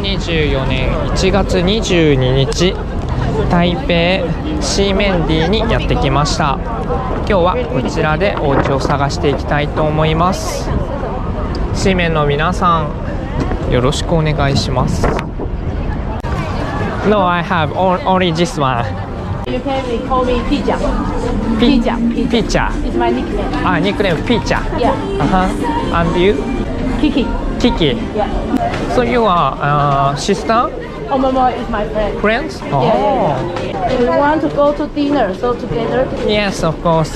2024年1月22日、台北シーメンディにやってきました。今日はこちらでお家を探していきたいと思います。シーメンの皆さん、よろしくお願いします。No, I have only this one. You can call me Pizza. Pizza. It's my nickname. Nickname Pizza. Yeah. And you? Kiki. Kiki. Yeah. So you are sister? Oh, Mama is my friend. Friends? Oh. Yeah. We want to go to dinner, so together. Yes, of course.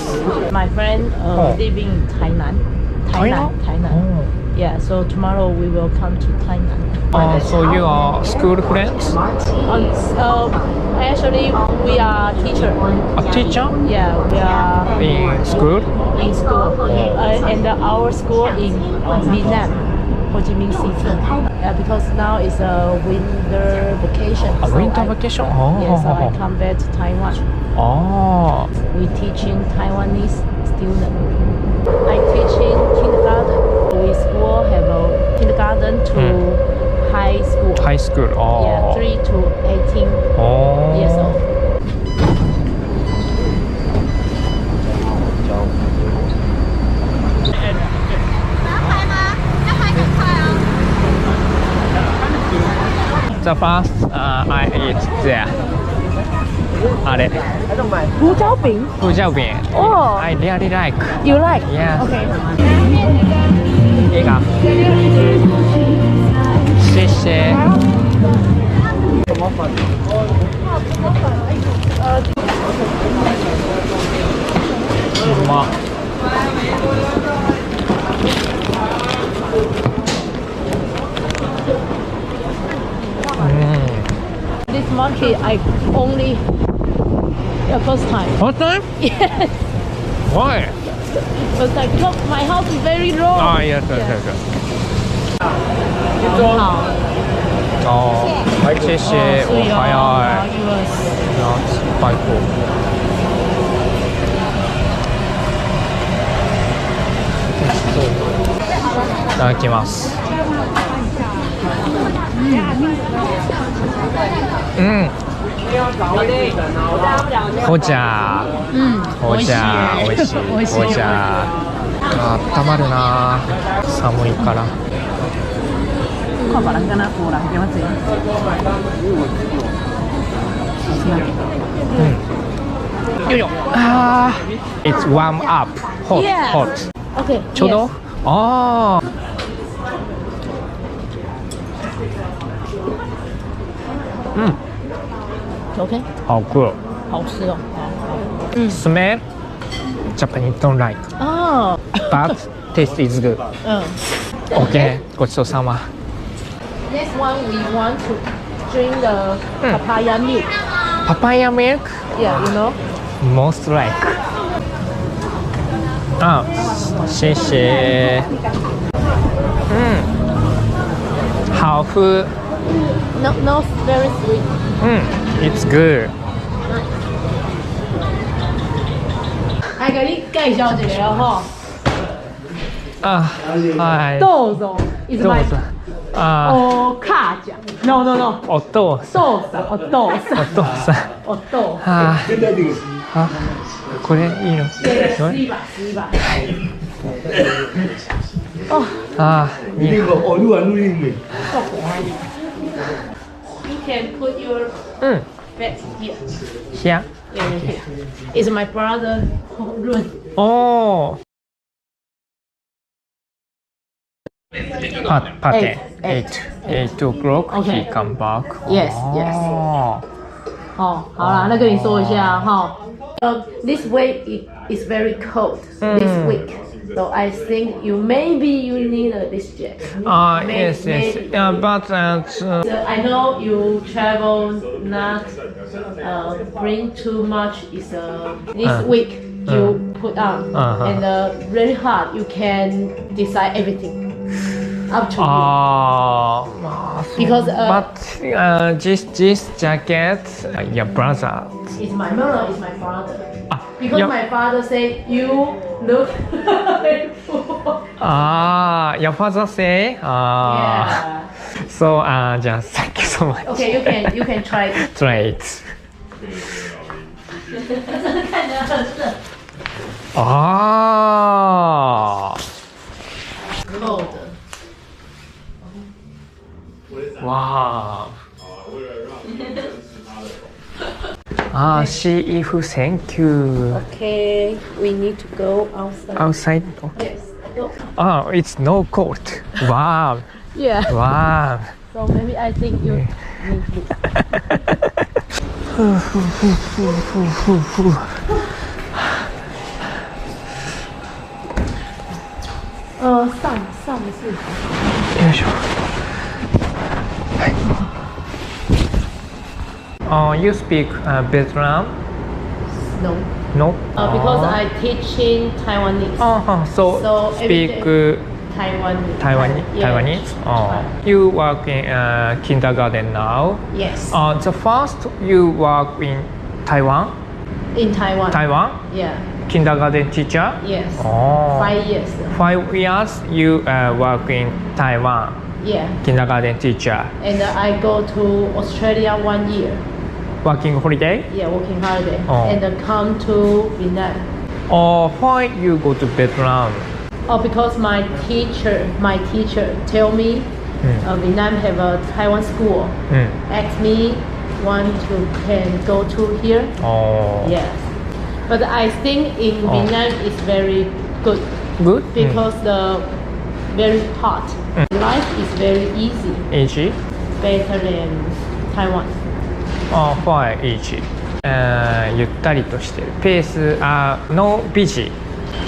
My friend living in Tainan. Tainan? Oh. Yeah, so tomorrow we will come to Tainan. So you are school friends? Actually, we are teacher. A teacher? Yeah, we are In school? in school. And our school in Vietnam, Ho Chi Minh City. Because now it's a winter vacation. A winter vacation? Yeah, so I come back to Taiwan. Oh. We teaching Taiwanese students. I teach in kindergarten. We school have a kindergarten to high school. High school. Oh. Yeah, 3 to 18 years old. The first I eat there. あれ。胡椒饼。胡椒饼。Oh. I really like. You like? Yes. Okay. いいか。谢谢。うまっ。This monkey I only the first time. First time? Yes. Why? First time. Because my house is very low. Yes. 很好。谢谢。我还要拜托。いただきます。ほじゃほじゃおいしいほじゃあったまるな、寒いから。看别人跟他过来，给我整。よいよ。It's warm up. Hot. Yeah. Hot. Okay. ちょうど。OK。好酷。好吃哦。Smell Japanese don't like. But taste is good. OK. ごちそうさま。Next one we want to drink the papaya milk. Papaya milk? Yeah, you know. Most like. 谢谢。好喝。No, very sweet. It's good. 来给你介绍一个哈。はい。豆豆 is my お母ちゃん。No. お父さん。お父さん。これいいの？吸一把。いい。You can put your bag here. Here? Yeah. It's my brother room. Pate. 8 o'clock. He come back. Yes. 好啦，那跟你说一下哈。This week is very cold. This week, so I think you need this jacket. Yes. But I know you travel not bring too much. Is this week you put on and really hard. You can decide everything. Up to you. Because but this jacket, your brother. It's my brother. Because my father said you look very poor. Your father say? Yeah. So, just thank you so much. Okay, you can try it. Try it. 看起来很热。啊 Cold. 哇シーフ thank you. Okay, we need to go outside. Outside? Yes. Go. It's no cold. Wow. Yeah. Wow. So maybe I think you need to. Sun 是。よいしょ。はい。You speak Vietnam? No. No. Because I teach in Taiwanese. So speak Taiwanese. You work in kindergarten now. Yes. The first you work in Taiwan. In Taiwan. Taiwan. Yeah. Kindergarten teacher. Yes. 5 years. 5 years you work in Taiwan. Yeah. Kindergarten teacher. And I go to Australia 1 year. Working holiday. Yeah, working holiday. And come to Vietnam. Why you go to Vietnam? Because my teacher tell me Vietnam have a Taiwan school. Ask me want to can go to here. Yes. But I think in Vietnam is very good. Good? Because the very hot. Life is very easy. Easy? Better than Taiwan. Why easy? ゆったりとしてる。ペース、no busy.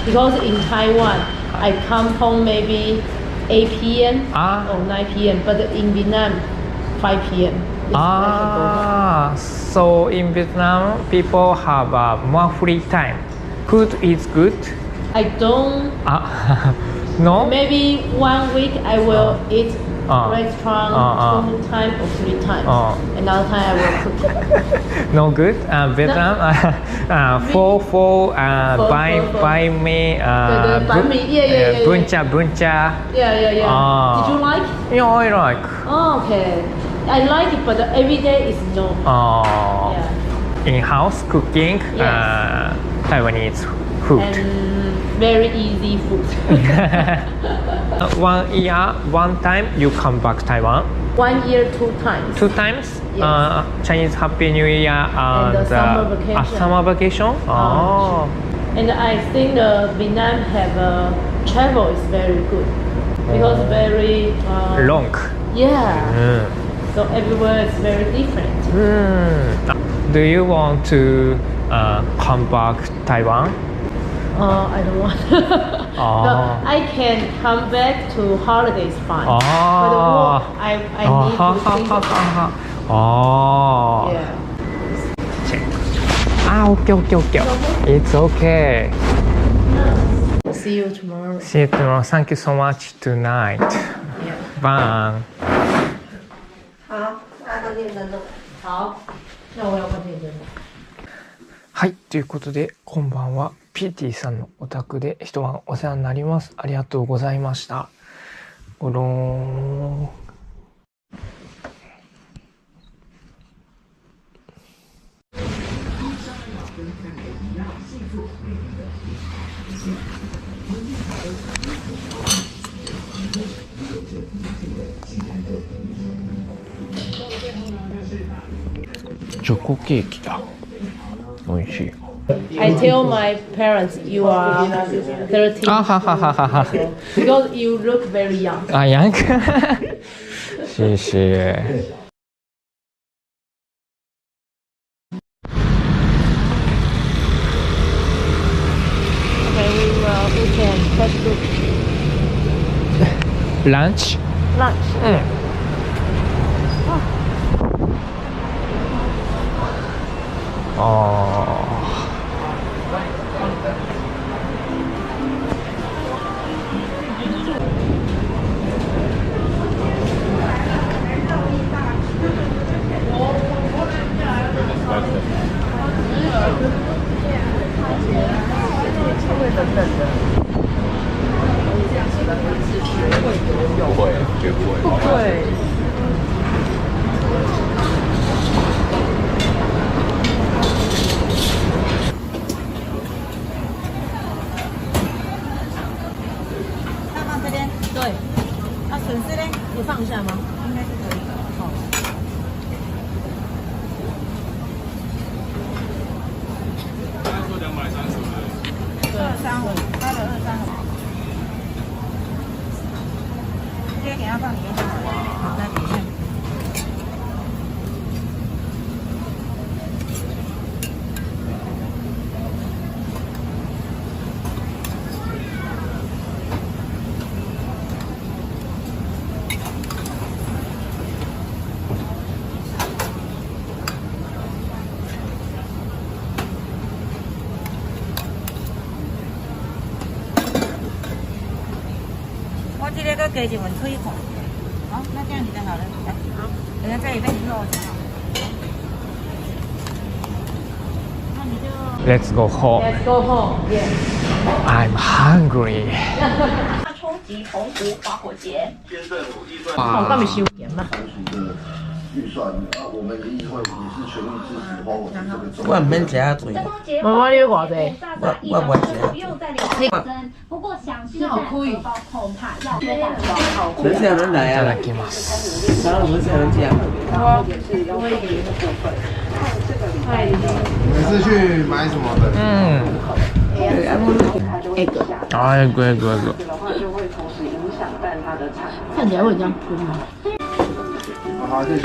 Because in Taiwan, I come home maybe 8 p.m. or 9 p.m. But in Vietnam, 5 p.m. So in Vietnam, people have more free time. Food is good? I don't. No? Maybe 1 week I will eat restaurant 2 times or 3 times. Another time I will cook. No good? Vietnam? Buy me Yeah. buncha. Yeah. Did you like? Yeah, I like. Okay. I like it, but every day is no. Yeah. In-house cooking, Yes. Taiwanese food. And very easy food. 1 year, 1 time you come back Taiwan. 1 year, 2 times. 2 times? Yes. Chinese Happy New Year and summer vacation. Summer vacation? And I think Vietnam have travel is very good because very Long. Yeah. So everywhere is very different. Do you want to come back Taiwan? I don't want. No, I can come back to holidays fine. But work, I need to think about. Yeah. Okay. It's okay. See you tomorrow. See you tomorrow. Thank you so much tonight. Yeah. Bye. 好，那我要关电灯了。はい、ということで今晩は PT さんのお宅で一晩お世話になります。ありがとうございました。ごろーん。チョコケーキだ。美味しい。I tell my parents you are 13. ははははは。Because you look very young. ヤング。谢谢。Okay, we can catch Lunch? lunch. 不会，绝不会。对。235，825。直接给他放里面就好了。好，再点一下。我这个给几碗吹孔，好，那这样子就好了。来，好，等下这一份肉就好。那你就 Let's go home. Let's go home. Yeah. I'm hungry. 冲击澎湖花火节。我刚没修盐嘛。预算我们议会也是全力支持花火节这个重我唔免食啊醉。妈妈你偌济？我唔食。又在流增，不过详细在荷包恐怕要约大包。人是有人来啊，いただきます。然后不是有人讲。你是去买什么的？哎，贵。看起来会这样喷吗？好，谢谢。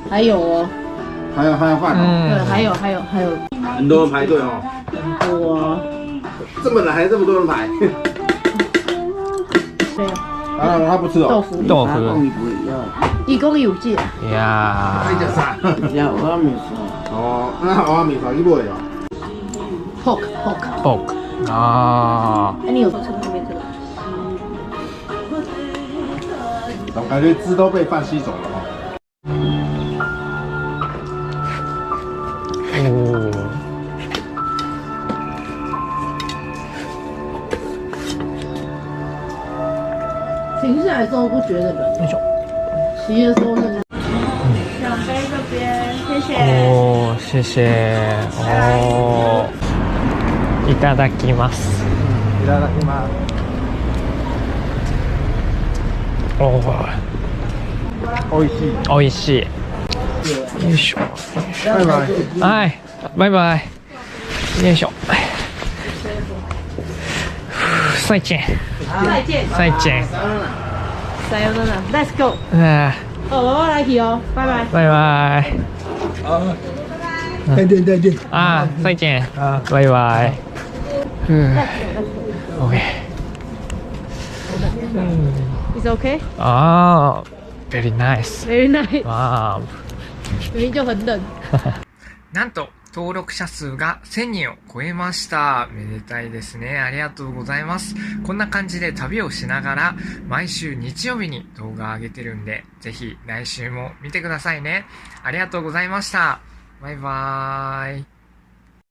还有哦，还有饭对，还有，很多人排队哦。很多啊。这么冷还这么多人排？对啊，啊，他不吃哦。豆腐。一共有几？呀。你叫啥？要我米粉。哦，那我米饭你不会哦。Pork。啊。哎，你有吃后面这个？我感觉汁都被饭吸走了哦。哦。停下来之后不觉得冷，骑的时候那个。两杯这边，谢谢。哦，谢谢。哦。いただきます。いただきます。お美味しい。おいしい。よいしょ。拜拜。はい、バイバイ。よいしょ。再见。再见。再见。加油真的 ，Let's go。哎，哦，我来去哦，拜拜。拜拜。再见。啊，再见。啊，拜拜。OK。It's okay。啊，very nice。Very nice。わあ。明明就很冷。なんと登録者数が1000人を超えました。めでたいですね。ありがとうございます。こんな感じで旅をしながら毎週日曜日に動画を上げてるんで、ぜひ来週も見てくださいね。ありがとうございました。バイバーイ。